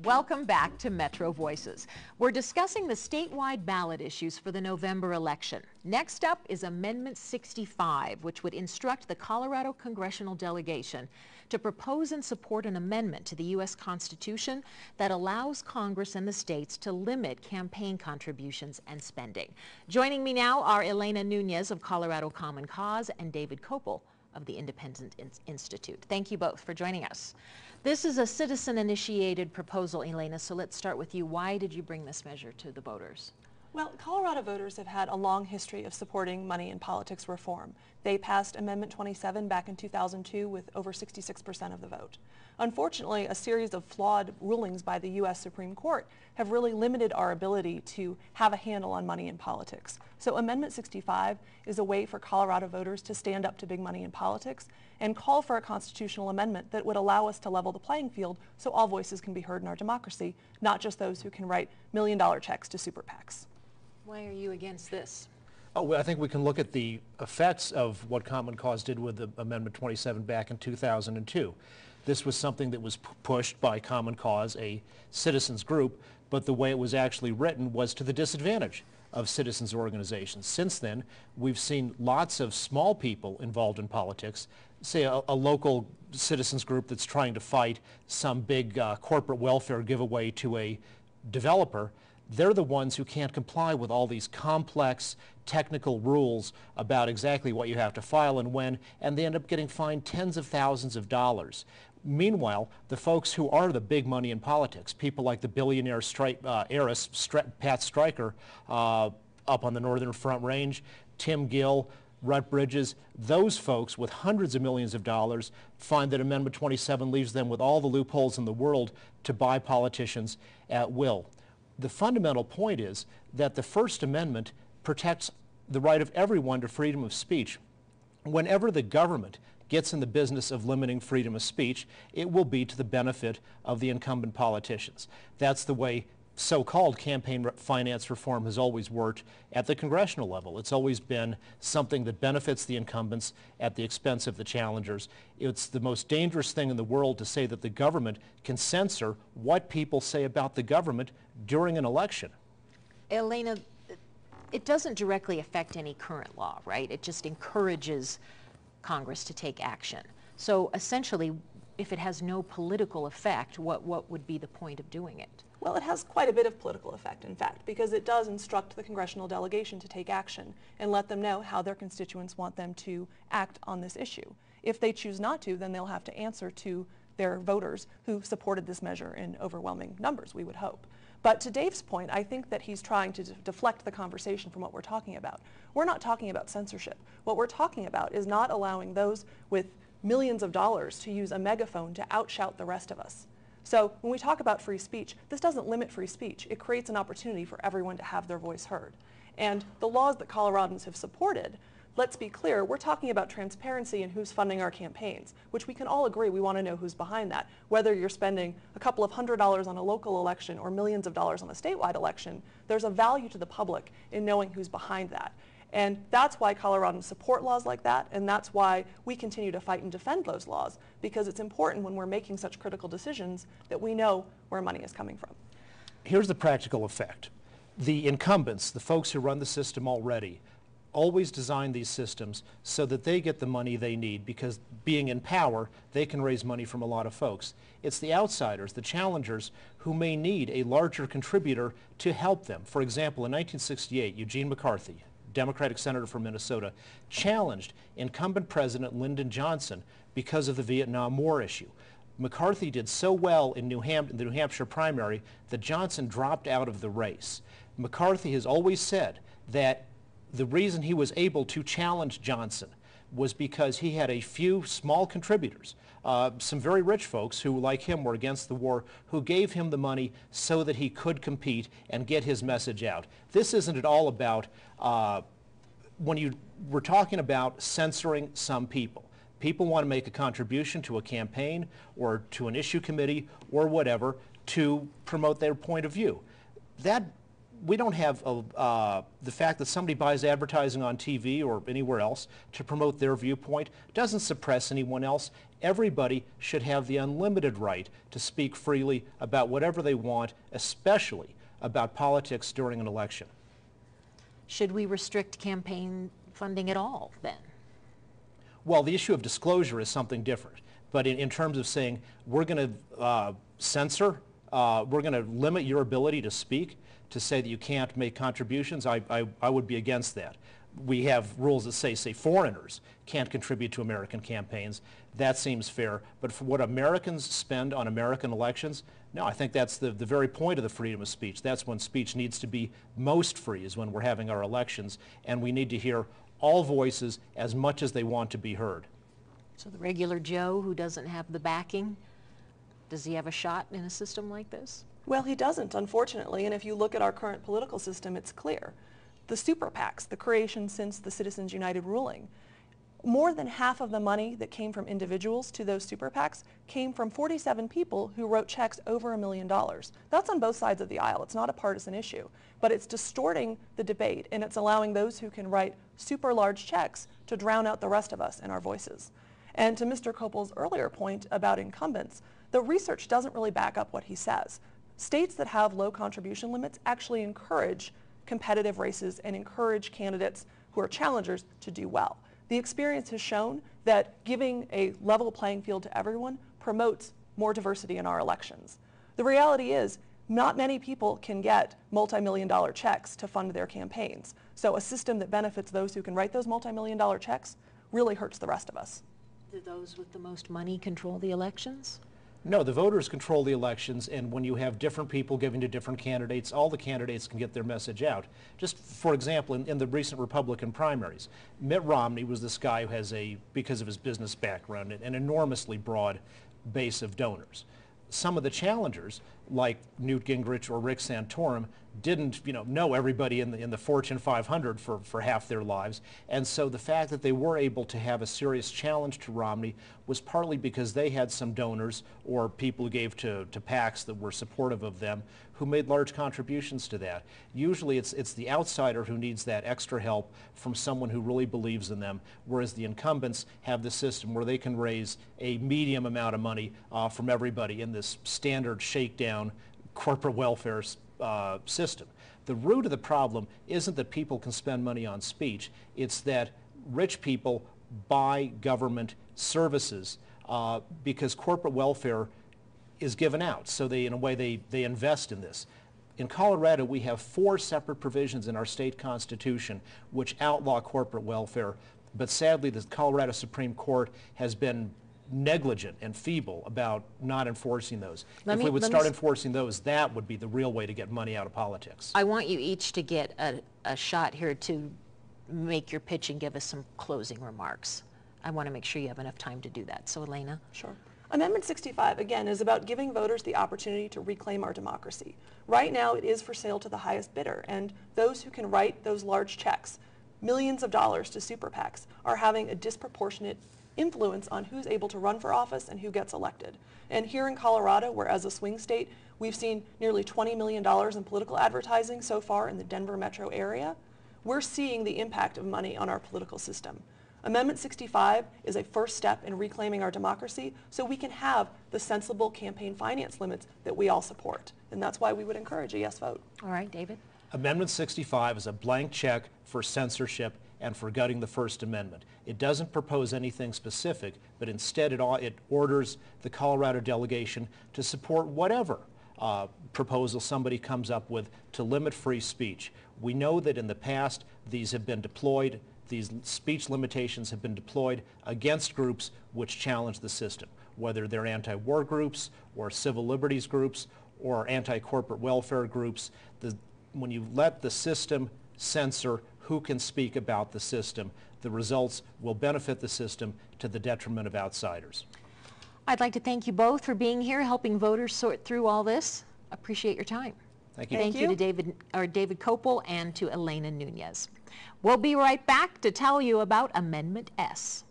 Welcome back to Metro Voices. We're discussing the statewide ballot issues for the November election. Next up is Amendment 65, which would instruct the Colorado congressional delegation to propose and support an amendment to the U.S. Constitution that allows Congress and the states to limit campaign contributions and spending. Joining me now are Elena Nunez of Colorado Common Cause and David Kopel of the Independent Institute. Thank you both for joining us. This is a citizen-initiated proposal, Elena, so let's start with you. Why did you bring this measure to the voters? Well, Colorado voters have had a long history of supporting money in politics reform. They passed Amendment 27 back in 2002 with over 66% of the vote. Unfortunately, a series of flawed rulings by the U.S. Supreme Court have really limited our ability to have a handle on money in politics. So Amendment 65 is a way for Colorado voters to stand up to big money in politics and call for a constitutional amendment that would allow us to level the playing field so all voices can be heard in our democracy, not just those who can write million-dollar checks to super PACs. Why are you against this? Oh, well, I think we can look at the effects of what Common Cause did with the Amendment 27 back in 2002. This was something that was pushed by Common Cause, a citizens group, but the way it was actually written was to the disadvantage of citizens organizations. Since then, we've seen lots of small people involved in politics, say a local citizens group that's trying to fight some big corporate welfare giveaway to a developer. They're the ones who can't comply with all these complex technical rules about exactly what you have to file and when, and they end up getting fined tens of thousands of dollars. Meanwhile, the folks who are the big money in politics, people like the billionaire heiress Pat Stryker up on the Northern Front Range, Tim Gill, Rut Bridges, those folks with hundreds of millions of dollars find that Amendment 27 leaves them with all the loopholes in the world to buy politicians at will. The fundamental point is that the First Amendment protects the right of everyone to freedom of speech. Whenever the government gets in the business of limiting freedom of speech, it will be to the benefit of the incumbent politicians. That's the way so-called campaign finance reform has always worked at the congressional level. It's always been something that benefits the incumbents at the expense of the challengers. It's the most dangerous thing in the world to say that the government can censor what people say about the government during an election. Elena, it doesn't directly affect any current law, right? It just encourages Congress to take action. So essentially, if it has no political effect, what would be the point of doing it? Well, it has quite a bit of political effect, in fact, because it does instruct the congressional delegation to take action and let them know how their constituents want them to act on this issue. If they choose not to, then they'll have to answer to their voters who supported this measure in overwhelming numbers, we would hope. But to Dave's point, I think that he's trying to deflect the conversation from what we're talking about. We're not talking about censorship. What we're talking about is not allowing those with millions of dollars to use a megaphone to outshout the rest of us. So when we talk about free speech, this doesn't limit free speech. It creates an opportunity for everyone to have their voice heard. And the laws that Coloradans have supported, let's be clear, we're talking about transparency in who's funding our campaigns, which we can all agree we want to know who's behind that. Whether you're spending a couple of $100s on a local election or millions of dollars on a statewide election, there's a value to the public in knowing who's behind that. And that's why Coloradans support laws like that, and that's why we continue to fight and defend those laws, because it's important when we're making such critical decisions that we know where money is coming from. Here's the practical effect. The incumbents, the folks who run the system already, always design these systems so that they get the money they need, because being in power, they can raise money from a lot of folks. It's the outsiders, the challengers, who may need a larger contributor to help them. For example, in 1968, Eugene McCarthy, Democratic senator from Minnesota, challenged incumbent President Lyndon Johnson because of the Vietnam War issue. McCarthy did so well in the New Hampshire primary that Johnson dropped out of the race. McCarthy has always said that the reason he was able to challenge Johnson was because he had a few small contributors, some very rich folks who, like him, were against the war, who gave him the money so that he could compete and get his message out. This isn't at all about, when we're talking about censoring some people. People want to make a contribution to a campaign or to an issue committee or whatever to promote their point of view. That we don't have the fact that somebody buys advertising on TV or anywhere else to promote their viewpoint doesn't suppress anyone else. Everybody should have the unlimited right to speak freely about whatever they want, especially about politics during an election. Should we restrict campaign funding at all then? Well, the issue of disclosure is something different. But in terms of saying we're going to censor, we're going to limit your ability to speak, to say that you can't make contributions, I would be against that. We have rules that say foreigners can't contribute to American campaigns. That seems fair. But for what Americans spend on American elections, no, I think that's the very point of the freedom of speech. That's when speech needs to be most free, is when we're having our elections, and we need to hear all voices as much as they want to be heard. So the regular Joe who doesn't have the backing, does he have a shot in a system like this? Well, he doesn't, unfortunately, and if you look at our current political system, it's clear. The super PACs, the creation since the Citizens United ruling, more than half of the money that came from individuals to those super PACs came from 47 people who wrote checks over $1 million. That's on both sides of the aisle. It's not a partisan issue, but it's distorting the debate, and it's allowing those who can write super large checks to drown out the rest of us and our voices. And to Mr. Kopel's earlier point about incumbents, the research doesn't really back up what he says. States that have low contribution limits actually encourage competitive races and encourage candidates who are challengers to do well. The experience has shown that giving a level playing field to everyone promotes more diversity in our elections. The reality is, not many people can get multi-million-dollar checks to fund their campaigns. So a system that benefits those who can write those multi-million-dollar checks really hurts the rest of us. Do those with the most money control the elections? No, the voters control the elections, and when you have different people giving to different candidates, all the candidates can get their message out. Just for example, in the recent Republican primaries, Mitt Romney was this guy who has, because of his business background, an enormously broad base of donors. Some of the challengers, like Newt Gingrich or Rick Santorum, didn't know everybody in the Fortune 500 for half their lives, and so the fact that they were able to have a serious challenge to Romney was partly because they had some donors or people who gave to PACs that were supportive of them who made large contributions to that. Usually it's the outsider who needs that extra help from someone who really believes in them, whereas the incumbents have the system where they can raise a medium amount of money from everybody in this standard shakedown corporate welfare system. The root of the problem isn't that people can spend money on speech, it's that rich people buy government services because corporate welfare is given out. So in a way they invest in this. In Colorado, we have 4 separate provisions in our state constitution which outlaw corporate welfare, but sadly the Colorado Supreme Court has been negligent and feeble about not enforcing those. If we would start enforcing those, that would be the real way to get money out of politics. I want you each to get a shot here to make your pitch and give us some closing remarks. I want to make sure you have enough time to do that. So Elena? Sure. Amendment 65, again, is about giving voters the opportunity to reclaim our democracy. Right now, it is for sale to the highest bidder, and those who can write those large checks, millions of dollars to super PACs, are having a disproportionate influence on who's able to run for office and who gets elected. And here in Colorado, where as a swing state, we've seen nearly $20 million in political advertising so far in the Denver metro area, we're seeing the impact of money on our political system. Amendment 65 is a first step in reclaiming our democracy so we can have the sensible campaign finance limits that we all support. And that's why we would encourage a yes vote. All right, David? Amendment 65 is a blank check for censorship and for gutting the First Amendment. It doesn't propose anything specific, but instead it orders the Colorado delegation to support whatever proposal somebody comes up with to limit free speech. We know that in the past these have been deployed, these speech limitations have been deployed against groups which challenge the system, whether they're anti-war groups or civil liberties groups or anti-corporate welfare groups. When you let the system censor who can speak about the system, the results will benefit the system to the detriment of outsiders. I'd like to thank you both for being here, helping voters sort through all this. Appreciate your time. Thank you. Thank you to David Kopel and to Elena Nunez. We'll be right back to tell you about Amendment S.